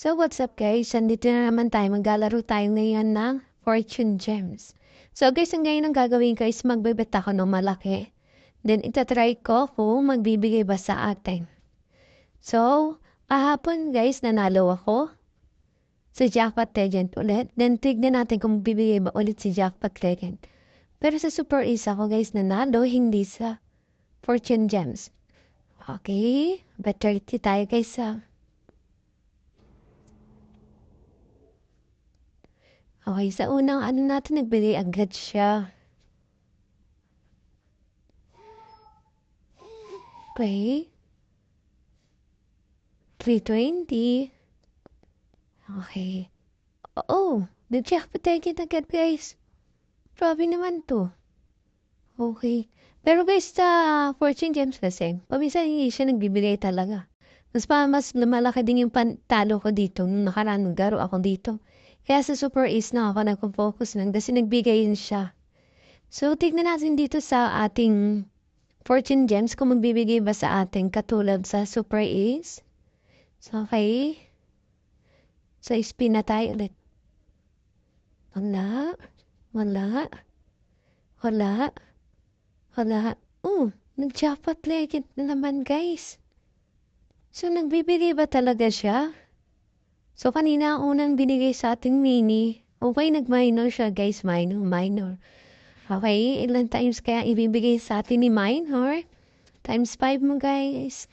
So what's up guys? Andito na naman tayo. Maglalaro tayo ngayon ng Fortune Gems. So guys, ang ngayon ang gagawin ko is magbebet ako ng malaki. Then itatry ko kung magbibigay ba sa atin. So, kahapon guys, nanalo ako sa Jackpot Legend ulit. Then tignan natin kung magbibigay ba ulit si Jackpot Legend. Pero sa Super Ace ako guys nanalo, hindi sa Fortune Gems. Okay, bet 30 tayo guys sa... Okay, sa unang natin nagbigay agad siya. Okay. 320. Okay. Oh, nag-jackpot agad guys. Grabe naman to. Okay. Pero guys, sa Fortune Gems kasi, paminsan hindi siya nagbibigay talaga. Mas lumalaki din yung talo ko dito. Nung nakaraan naglaro ako dito. Kaya sa Super Ace na ako nagpo-focus lang kasi nagbigay yun siya. So, tignan natin dito sa ating Fortune Gems kung magbibigay ba sa atin katulad sa Super Ace. So, okay. So, spin na tayo ulit. Wala. Nag-jackpot legend na naman guys. So, nagbibigay ba talaga siya? So, kanina ang unang binigay sa ating mini. Okay, nag-minor siya guys. Minor. Okay, ilan times kaya ibibigay sa atin ni minor? Times 5 mo guys.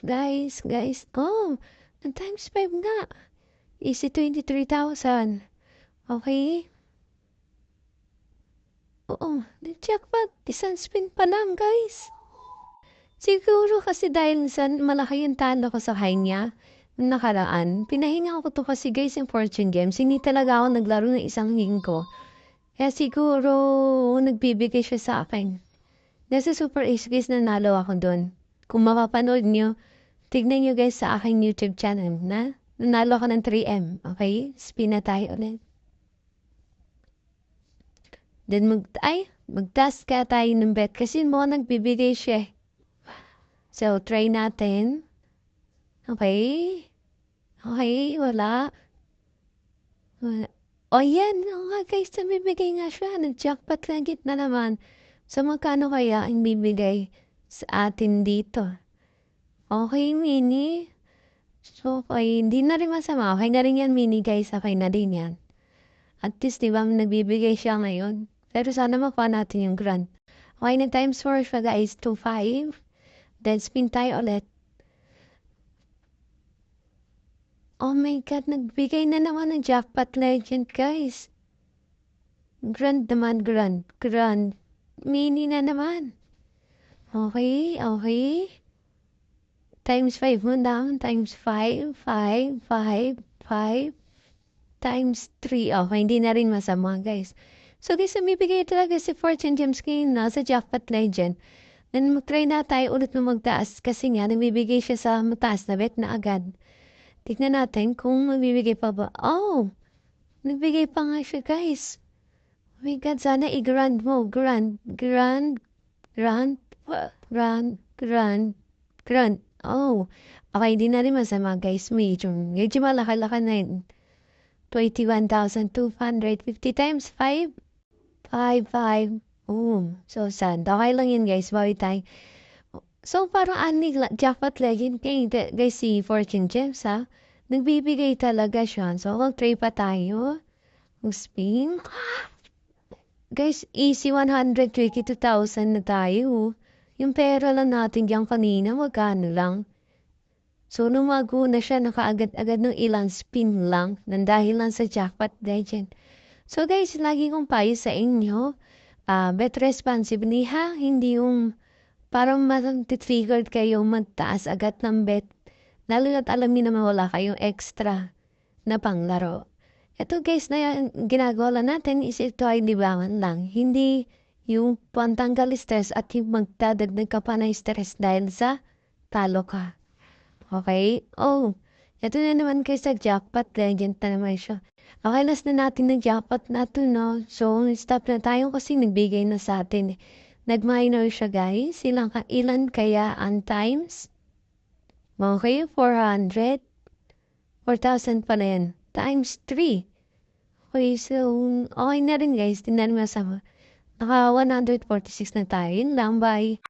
Oh, times 5 nga. Easy 23,000. Okay. Oo, jackpot. Isang spin pa lang guys. Siguro kasi dahil sa malaki yung talo ko sa kanya nakaraan, pinahinga ko to kasi guys yung Fortune Games. Hindi talaga ako naglaro ng isang linggo. Kaya siguro nagbibigay siya sa akin. Nasa Super Ace guys, nanalo ako doon. Kung mapapanood nyo, tignan nyo guys sa aking YouTube channel na nanalo ako ng 3M. Okay? Spin na tayo ulit. Then mag-task ka tayo ng bet kasi mo nagbibigay siya. So, try natin. Okay, wala. O yan, guys, nabibigay nga siya. Nag-jackpot legit na naman. So, magkano kaya ang bibigay sa atin dito? Okay, mini. So, okay, hindi na rin masama. Okay na rin yan, mini, guys. Okay na rin yan. At least, di ba, nagbibigay siya ngayon. Pero sana makuha natin yung grand. Okay, na times 4 siya, guys. 2.5. Then, spin tayo ulit. Oh my God, nagbigay na naman ng Jackpot Legend, guys. Grand naman, grand. Mini na naman. Okay. Times 5 mo down. Times 5. Times 3. Okay, hindi na rin masama, guys. So, guys, bibigay talaga si Fortune Gems ngayon na sa Jackpot Legend. Then, mag-try na tayo ulit na magtaas kasi nga, nabibigay siya sa mataas na bet na agad. Tignan natin kung magbibigay pa ba. Oh! Nagbigay pa nga siya, guys. Oh my God, sana i-grand mo. Grand. Oh. Okay, di na rin masama, guys. Medyo malaki-laki na yun. 21,250 times 5. 5. So, sad. Okay lang yun, guys. Bawi tayo. So, parang Jackpot Legend guys, si Fortune Gems, ha? Nagbibigay talaga siya. So, mag-try pa tayo. Mag-spin. Guys, easy 122,000 na tayo. Yung pera lang natin yung kanina, magkano lang. So, lumago na siya, nakaagad-agad ng ilang spin lang, nang dahil lang sa Jackpot Legend. So, guys, lagi kong payo sa inyo, bet responsibly, ha? Hindi yung parang matitfigured kayo magtaas agad ng bet. Lalo na't alam niyo naman wala kayong extra na panglaro. Ito guys na ginagawa natin is ito ay libangan lang. Hindi yung pantanggal stress at yung magdadagdag ka pa ng stress dahil sa talo ka. Okay? Oh, ito na naman guys sa Jackpot Legend na naman siya. Okay, last na natin ng jackpot na to, no? So, stop na tayo kasi nagbigay na sa atin. Nag-minor siya, guys. Ilan kaya ang times? Okay, 400. 4,000 pa rin. Times 3. Okay, so, okay na rin guys. Tingnan mo sa naka 146 na tayo. Yun lang, bye.